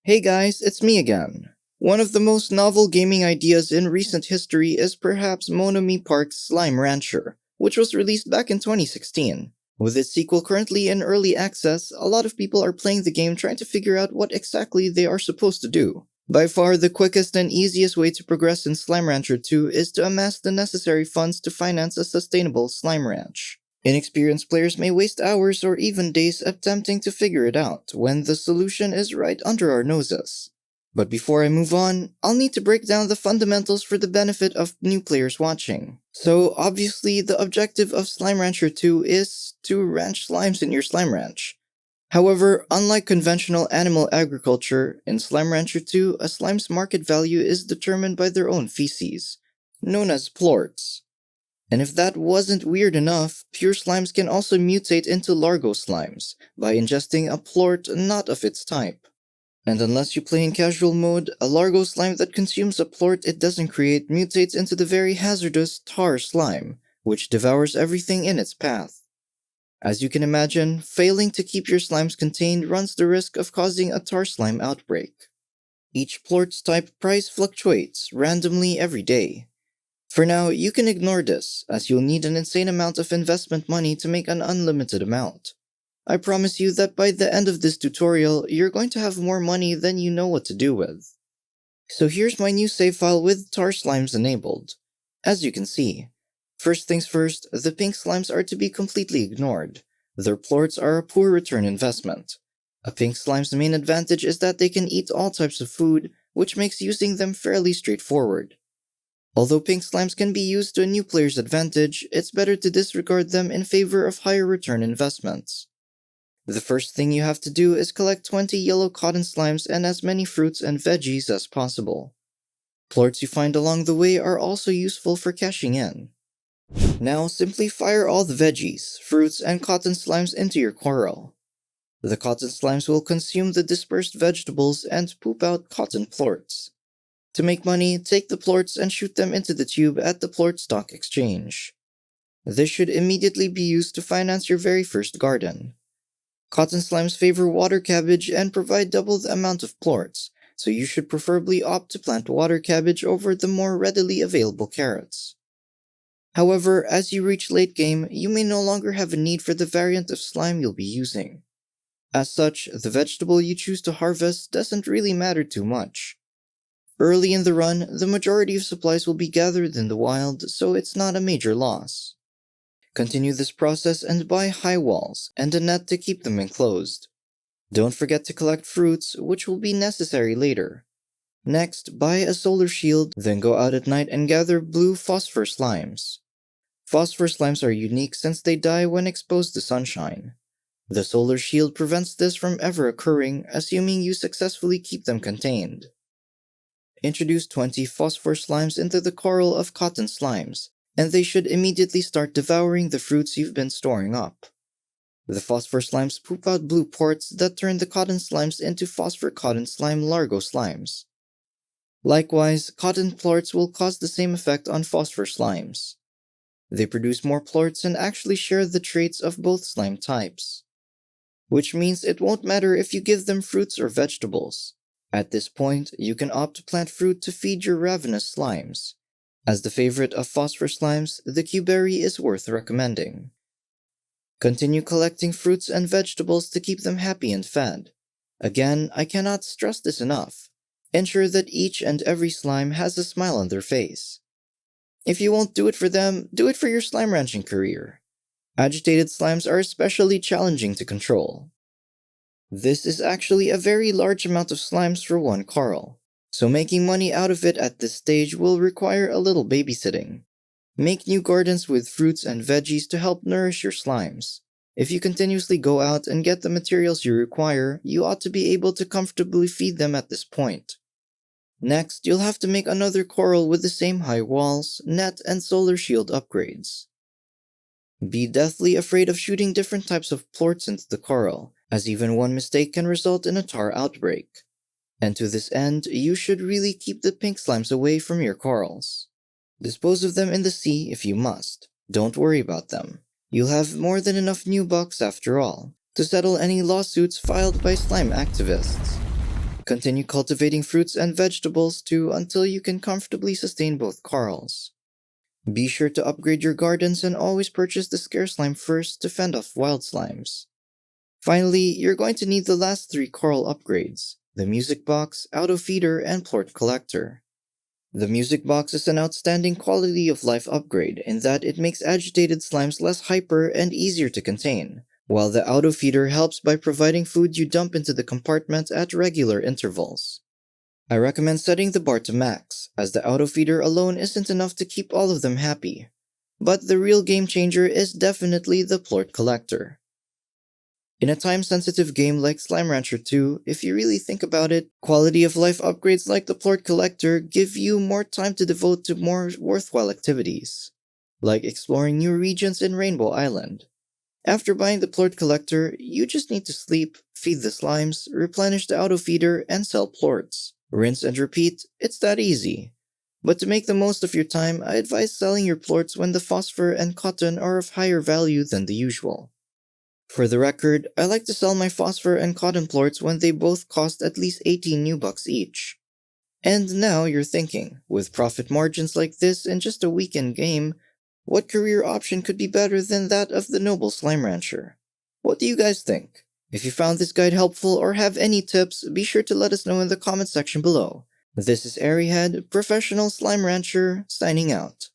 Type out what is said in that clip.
Hey guys, it's me again. One of the most novel gaming ideas in recent history is perhaps Monomi Park's Slime Rancher, which was released back in 2016. With its sequel currently in early access, a lot of people are playing the game trying to figure out what exactly they are supposed to do. By far, the quickest and easiest way to progress in Slime Rancher 2 is to amass the necessary funds to finance a sustainable slime ranch. Inexperienced players may waste hours or even days attempting to figure it out when the solution is right under our noses. But before I move on, I'll need to break down the fundamentals for the benefit of new players watching. So obviously the objective of Slime Rancher 2 is to ranch slimes in your slime ranch. However, unlike conventional animal agriculture, in Slime Rancher 2, a slime's market value is determined by their own feces, known as plorts. And if that wasn't weird enough, pure slimes can also mutate into largo slimes by ingesting a plort not of its type. And unless you play in casual mode, a largo slime that consumes a plort it doesn't create mutates into the very hazardous tar slime, which devours everything in its path. As you can imagine, failing to keep your slimes contained runs the risk of causing a tar slime outbreak. Each plort's type price fluctuates randomly every day. For now, you can ignore this, as you'll need an insane amount of investment money to make an unlimited amount. I promise you that by the end of this tutorial, you're going to have more money than you know what to do with. So here's my new save file with tar slimes enabled. As you can see, first things first, the pink slimes are to be completely ignored. Their plorts are a poor return investment. A pink slime's main advantage is that they can eat all types of food, which makes using them fairly straightforward. Although pink slimes can be used to a new player's advantage, it's better to disregard them in favor of higher return investments. The first thing you have to do is collect 20 yellow cotton slimes and as many fruits and veggies as possible. Plorts you find along the way are also useful for cashing in. Now simply fire all the veggies, fruits, and cotton slimes into your coral. The cotton slimes will consume the dispersed vegetables and poop out cotton plorts. To make money, take the plorts and shoot them into the tube at the plort stock exchange. This should immediately be used to finance your very first garden. Cotton slimes favor water cabbage and provide double the amount of plorts, so you should preferably opt to plant water cabbage over the more readily available carrots. However, as you reach late game, you may no longer have a need for the variant of slime you'll be using. As such, the vegetable you choose to harvest doesn't really matter too much. Early in the run, the majority of supplies will be gathered in the wild, so it's not a major loss. Continue this process and buy high walls and a net to keep them enclosed. Don't forget to collect fruits, which will be necessary later. Next, buy a solar shield, then go out at night and gather blue phosphor slimes. Phosphor slimes are unique since they die when exposed to sunshine. The solar shield prevents this from ever occurring, assuming you successfully keep them contained. Introduce 20 phosphor slimes into the coral of cotton slimes, and they should immediately start devouring the fruits you've been storing up. The phosphor slimes poop out blue ports that turn the cotton slimes into phosphor cotton slime largo slimes. Likewise, cotton plorts will cause the same effect on phosphor slimes. They produce more plorts and actually share the traits of both slime types. Which means it won't matter if you give them fruits or vegetables. At this point, you can opt to plant fruit to feed your ravenous slimes. As the favorite of phosphor slimes, the Q-berry is worth recommending. Continue collecting fruits and vegetables to keep them happy and fed. Again, I cannot stress this enough. Ensure that each and every slime has a smile on their face. If you won't do it for them, do it for your slime ranching career. Agitated slimes are especially challenging to control. This is actually a very large amount of slimes for one coral, so making money out of it at this stage will require a little babysitting. Make new gardens with fruits and veggies to help nourish your slimes. If you continuously go out and get the materials you require, you ought to be able to comfortably feed them at this point. Next, you'll have to make another coral with the same high walls, net, and solar shield upgrades. Be deathly afraid of shooting different types of plorts into the coral, as even one mistake can result in a tar outbreak. And to this end, you should really keep the pink slimes away from your corals. Dispose of them in the sea if you must. Don't worry about them. You'll have more than enough new bucks after all, to settle any lawsuits filed by slime activists. Continue cultivating fruits and vegetables too until you can comfortably sustain both corals. Be sure to upgrade your gardens and always purchase the scare slime first to fend off wild slimes. Finally, you're going to need the last 3 coral upgrades: the music box, auto feeder, and plort collector. The music box is an outstanding quality of life upgrade in that it makes agitated slimes less hyper and easier to contain, while the auto feeder helps by providing food you dump into the compartment at regular intervals. I recommend setting the bar to max, as the auto feeder alone isn't enough to keep all of them happy. But the real game changer is definitely the plort collector. In a time-sensitive game like Slime Rancher 2, if you really think about it, quality of life upgrades like the Plort Collector give you more time to devote to more worthwhile activities, like exploring new regions in Rainbow Island. After buying the Plort Collector, you just need to sleep, feed the slimes, replenish the auto feeder, and sell plorts. Rinse and repeat, it's that easy. But to make the most of your time, I advise selling your plorts when the phosphor and cotton are of higher value than the usual. For the record, I like to sell my phosphor and cotton plorts when they both cost at least 18 new bucks each. And now you're thinking, with profit margins like this in just a weekend game, what career option could be better than that of the noble slime rancher? What do you guys think? If you found this guide helpful or have any tips, be sure to let us know in the comment section below. This is Airyhead, professional slime rancher, signing out.